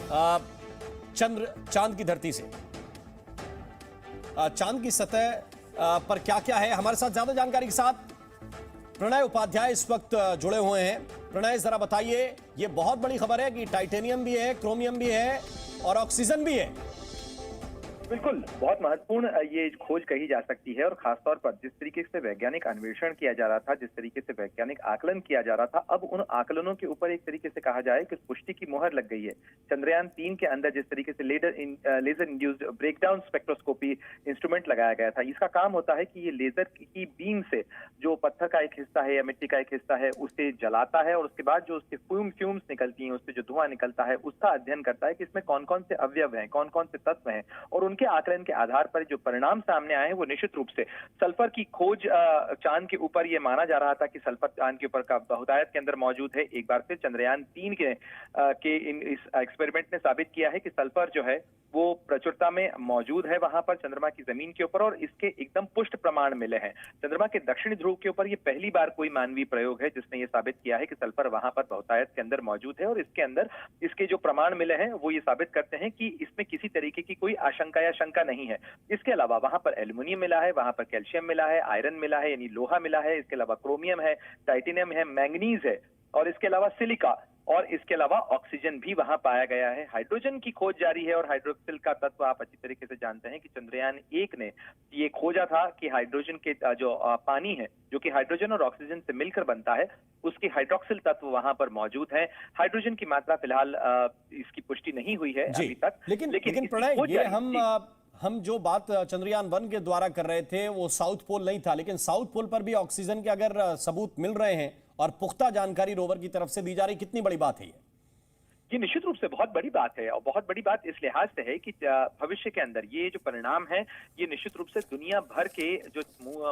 चांद की धरती से, चांद की सतह पर क्या क्या है। हमारे साथ ज्यादा जानकारी के साथ प्रणय उपाध्याय इस वक्त जुड़े हुए हैं। प्रणय, जरा बताइए, ये बहुत बड़ी खबर है कि टाइटेनियम भी है, क्रोमियम भी है और ऑक्सीजन भी है। बिल्कुल, बहुत महत्वपूर्ण ये खोज कही जा सकती है और खासतौर पर जिस तरीके से वैज्ञानिक अन्वेषण किया जा रहा था, जिस तरीके से वैज्ञानिक आकलन किया जा रहा था, अब उन आकलनों के ऊपर एक तरीके से कहा जाए कि पुष्टि की मुहर लग गई है। चंद्रयान 3 के अंदर जिस तरीके से laser induced breakdown spectroscopy instrument लगाया गया था, इसका काम होता है कि ये लेजर की बीम से जो पत्थर का एक हिस्सा है या मिट्टी का एक हिस्सा है उसे जलाता है और उसके बाद जो उसके फ्यूम्स निकलती हैं, उससे जो धुआं निकलता है, उसका अध्ययन करता है कि इसमें कौन कौन से अवयव हैं, कौन कौन से तत्व हैं, और उनके आकलन के आधार पर जो परिणाम सामने आए वो निश्चित रूप से सल्फर की खोज चांद के ऊपर ये माना जा रहा था कि सल्फर चांद के ऊपर का बहुतायत के अंदर मौजूद है। एक बार फिर चंद्रयान 3 के इस एक्सपेरिमेंट ने साबित किया है कि सल्फर जो है वो प्रचुरता में मौजूद है वहां पर चंद्रमा की जमीन के ऊपर, और इसके एकदम पुष्ट प्रमाण मिले हैं। चंद्रमा के दक्षिणी ध्रुव के ऊपर ये पहली बार कोई मानवीय प्रयोग है जिसने ये साबित किया है कि सल्फर वहां पर बहुतायत के अंदर मौजूद है, और इसके अंदर इसके जो प्रमाण मिले हैं वो ये साबित करते हैं कि इसमें किसी तरीके की कोई आशंका या शंका नहीं है। इसके अलावा वहां पर एल्युमिनियम मिला है, वहां पर कैल्शियम मिला है, आयरन मिला है यानी लोहा मिला है, इसके अलावा क्रोमियम है, टाइटेनियम है, मैंगनीज है, और इसके अलावा सिलिका, और इसके अलावा ऑक्सीजन भी वहां पाया गया है। हाइड्रोजन की खोज जारी है, और हाइड्रोक्सिल का तत्व आप अच्छी तरीके से जानते हैं कि चंद्रयान 1 ने ये खोजा था कि हाइड्रोजन के जो पानी है जो कि हाइड्रोजन और ऑक्सीजन से मिलकर बनता है, उसकी हाइड्रोक्सिल तत्व वहां पर मौजूद है। हाइड्रोजन की मात्रा फिलहाल इसकी पुष्टि नहीं हुई है अभी तक, लेकिन प्रणय, ये हम जो बात चंद्रयान 1 के द्वारा कर रहे थे वो साउथ पोल नहीं था, लेकिन साउथ पोल पर भी ऑक्सीजन के अगर सबूत मिल रहे हैं और पुख्ता जानकारी रोवर की तरफ से दी जा रही, कितनी बड़ी बात है ये निश्चित रूप से बहुत बड़ी बात है, और बहुत बड़ी बात इस लिहाज से है कि भविष्य के अंदर ये जो परिणाम है ये निश्चित रूप से दुनिया भर के जो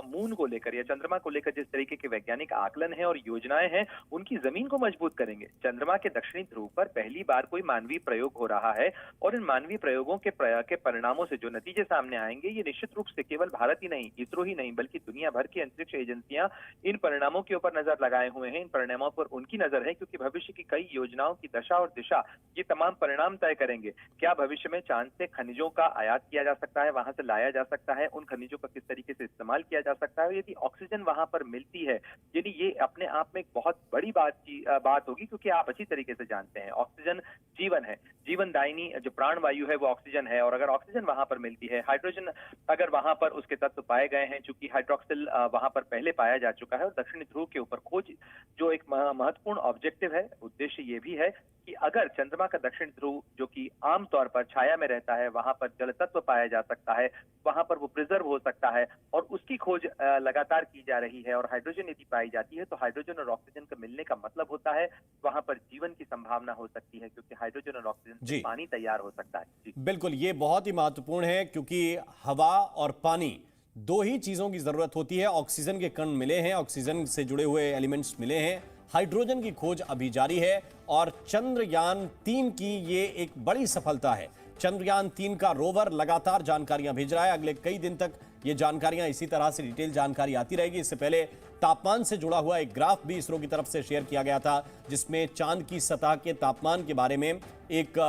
मून को लेकर या चंद्रमा को लेकर जिस तरीके के वैज्ञानिक आकलन है और योजनाएं हैं उनकी जमीन को मजबूत करेंगे। चंद्रमा के दक्षिणी ध्रुव पर पहली बार कोई मानवीय प्रयोग हो रहा है, और इन मानवीय प्रयोगों के परिणामों से जो नतीजे सामने आएंगे ये निश्चित रूप से केवल भारत ही नहीं, इसरो ही नहीं, बल्कि दुनिया भर की अंतरिक्ष एजेंसियां इन परिणामों के ऊपर नजर लगाए हुए हैं। इन परिणामों पर उनकी नजर है क्योंकि भविष्य की कई योजनाओं की दशा और ये तमाम परिणाम तय करेंगे। क्या भविष्य में चांद से खनिजों का आयात किया जा सकता है, वहां से लाया जा सकता है, उन खनिजों का किस तरीके से इस्तेमाल किया जा सकता है, यदि ऑक्सीजन वहां पर मिलती है, यानी ये अपने आप में एक बहुत बड़ी बात होगी, क्योंकि आप अच्छी तरीके से जानते हैं ऑक्सीजन जीवन है, जीवनदायिनी जो प्राणवायु है वो ऑक्सीजन है, और अगर ऑक्सीजन वहां पर मिलती है, हाइड्रोजन अगर वहां पर उसके तत्व पाए गए हैं, चूंकि हाइड्रोक्सिल वहां पर पहले पाया जा चुका है, और दक्षिणी ध्रुव के ऊपर खोज जो एक महत्वपूर्ण ऑब्जेक्टिव है, उद्देश्य ये भी है कि अगर चंद्रमा का दक्षिण ध्रुव जो कि आमतौर पर छाया में रहता है, वहां पर जल तत्व पाया जा सकता है, वहां पर वो प्रिजर्व हो सकता है, और उसकी खोज लगातार की जा रही है, और हाइड्रोजन यदि पाई जाती है तो हाइड्रोजन और ऑक्सीजन का मिलने का मतलब होता है वहां पर जीवन की संभावना हो सकती है, क्योंकि हाइड्रोजन और ऑक्सीजन से पानी तैयार हो सकता है। जी बिल्कुल, ये बहुत ही महत्वपूर्ण है क्योंकि हवा और पानी दो ही चीजों की जरूरत होती है। ऑक्सीजन के कण मिले हैं, ऑक्सीजन से जुड़े हुए एलिमेंट्स मिले हैं, हाइड्रोजन की खोज अभी जारी है, और चंद्रयान 3 की ये एक बड़ी सफलता है। चंद्रयान 3 का रोवर लगातार जानकारियां भेज रहा है। अगले कई दिन तक ये जानकारियां इसी तरह से डिटेल जानकारी आती रहेगी। इससे पहले तापमान से जुड़ा हुआ एक ग्राफ भी इसरो की तरफ से शेयर किया गया था, जिसमें चांद की सतह के तापमान के बारे में एक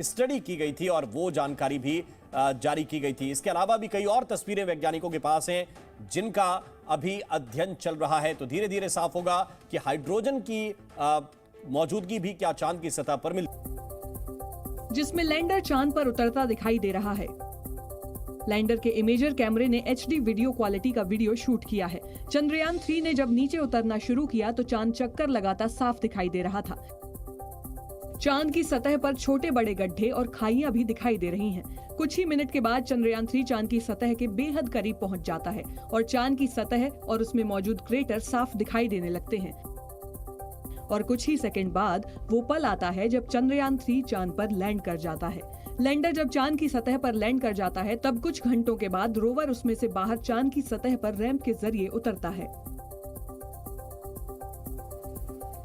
स्टडी की गई थी और वो जानकारी भी जारी की गई थी। इसके अलावा भी कई और तस्वीरें वैज्ञानिकों के पास हैं जिनका अभी अध्ययन चल रहा है, तो धीरे धीरे साफ होगा कि हाइड्रोजन की मौजूदगी भी क्या चांद की सतह पर मिल, जिसमें लैंडर चांद पर उतरता दिखाई दे रहा है। लैंडर के इमेजर कैमरे ने HD वीडियो क्वालिटी का वीडियो शूट किया है। चंद्रयान 3 ने जब नीचे उतरना शुरू किया तो चांद चक्कर लगाता साफ दिखाई दे रहा था। चांद की सतह पर छोटे बड़े गड्ढे और खाइयां भी दिखाई दे रही हैं। कुछ ही मिनट के बाद चंद्रयान 3 चांद की सतह के बेहद करीब पहुंच जाता है और चांद की सतह और उसमें मौजूद क्रेटर साफ दिखाई देने लगते हैं। और कुछ ही सेकंड बाद वो पल आता है जब चंद्रयान 3 चांद पर लैंड कर जाता है। लैंडर जब चांद की सतह पर लैंड कर जाता है तब कुछ घंटों के बाद रोवर उसमें से बाहर चांद की सतह पर रैंप के जरिए उतरता है।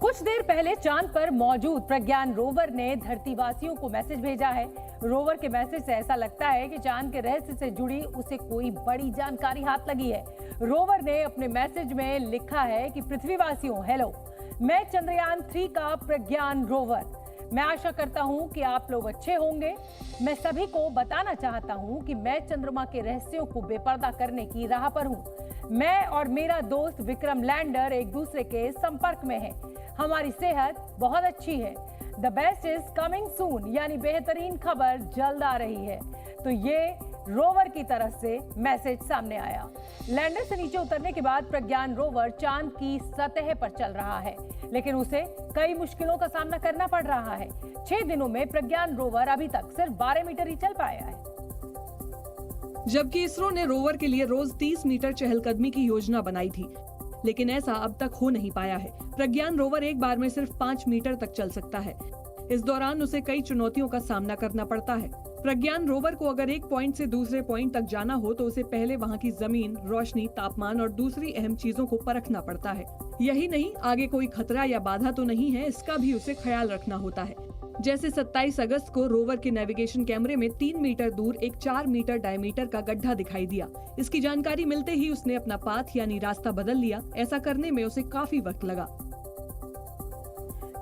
कुछ देर पहले चांद पर मौजूद प्रज्ञान रोवर ने धरतीवासियों को मैसेज भेजा है। रोवर के मैसेज से ऐसा लगता है कि चांद के रहस्य से जुड़ी उसे कोई बड़ी जानकारी हाथ लगी है। रोवर ने अपने मैसेज में लिखा है कि पृथ्वीवासियों हेलो, मैं चंद्रयान 3 का प्रज्ञान रोवर, मैं आशा करता हूं कि आप लोग अच्छे होंगे। मैं सभी को बताना चाहता हूं कि मैं चंद्रमा के रहस्यों को बेपर्दा करने की राह पर हूं। मैं और मेरा दोस्त विक्रम लैंडर एक दूसरे के संपर्क में हैं। हमारी सेहत बहुत अच्छी है। The best is coming soon, यानी बेहतरीन खबर जल्द आ रही है। तो ये रोवर की तरफ से मैसेज सामने आया। लैंडर से नीचे उतरने के बाद प्रज्ञान रोवर चांद की सतह पर चल रहा है, लेकिन उसे कई मुश्किलों का सामना करना पड़ रहा है। 6 दिनों में प्रज्ञान रोवर अभी तक सिर्फ 12 मीटर ही चल पाया है। जबकि इसरो ने रोवर के लिए रोज 30 मीटर चहलकदमी की योजना बनाई थी, लेकिन ऐसा अब तक हो नहीं पाया है। प्रज्ञान रोवर एक बार में सिर्फ 5 मीटर तक चल सकता है। इस दौरान उसे कई चुनौतियों का सामना करना पड़ता है। प्रज्ञान रोवर को अगर एक पॉइंट से दूसरे पॉइंट तक जाना हो तो उसे पहले वहां की जमीन, रोशनी, तापमान और दूसरी अहम चीजों को परखना पड़ता है। यही नहीं, आगे कोई खतरा या बाधा तो नहीं है, इसका भी उसे ख्याल रखना होता है। जैसे 27 अगस्त को रोवर के नेविगेशन कैमरे में 3 मीटर दूर एक 4 मीटर डायमीटर का गड्ढा दिखाई दिया। इसकी जानकारी मिलते ही उसने अपना पाथ यानी रास्ता बदल लिया। ऐसा करने में उसे काफी वक्त लगा,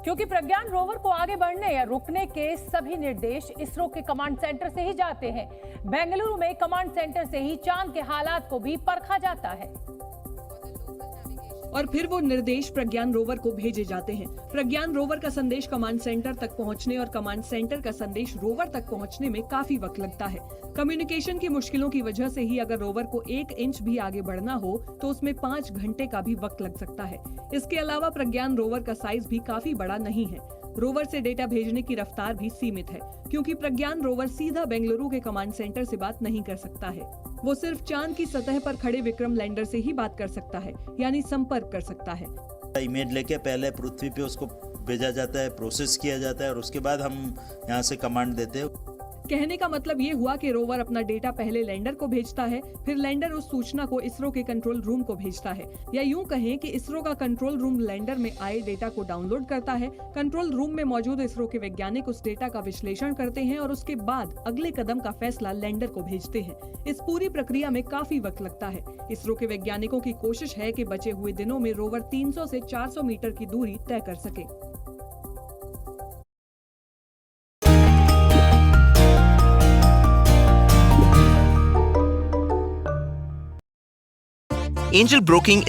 क्योंकि प्रज्ञान रोवर को आगे बढ़ने या रुकने के सभी निर्देश इसरो के कमांड सेंटर से ही जाते हैं। बेंगलुरु में कमांड सेंटर से ही चांद के हालात को भी परखा जाता है और फिर वो निर्देश प्रज्ञान रोवर को भेजे जाते हैं। प्रज्ञान रोवर का संदेश कमांड सेंटर तक पहुंचने और कमांड सेंटर का संदेश रोवर तक पहुंचने में काफी वक्त लगता है। कम्युनिकेशन की मुश्किलों की वजह से ही अगर रोवर को 1 इंच भी आगे बढ़ना हो तो उसमें 5 घंटे का भी वक्त लग सकता है। इसके अलावा प्रज्ञान रोवर का साइज भी काफी बड़ा नहीं है। रोवर से डेटा भेजने की रफ्तार भी सीमित है, क्योंकि प्रज्ञान रोवर सीधा बेंगलुरु के कमांड सेंटर से बात नहीं कर सकता है। वो सिर्फ चांद की सतह पर खड़े विक्रम लैंडर से ही बात कर सकता है, यानी संपर्क कर सकता है। इमेज लेके पहले पृथ्वी पे उसको भेजा जाता है, प्रोसेस किया जाता है और उसके बाद हम यहाँ से कमांड देते हैं। कहने का मतलब ये हुआ कि रोवर अपना डेटा पहले लैंडर को भेजता है, फिर लैंडर उस सूचना को इसरो के कंट्रोल रूम को भेजता है, या यूं कहें कि इसरो का कंट्रोल रूम लैंडर में आए डेटा को डाउनलोड करता है। कंट्रोल रूम में मौजूद इसरो के वैज्ञानिक उस डेटा का विश्लेषण करते हैं और उसके बाद अगले कदम का फैसला लैंडर को भेजते हैं। इस पूरी प्रक्रिया में काफी वक्त लगता है। इसरो के वैज्ञानिकों की कोशिश है कि बचे हुए दिनों में रोवर 300 से 400 मीटर की दूरी तय कर सके। Angel Broking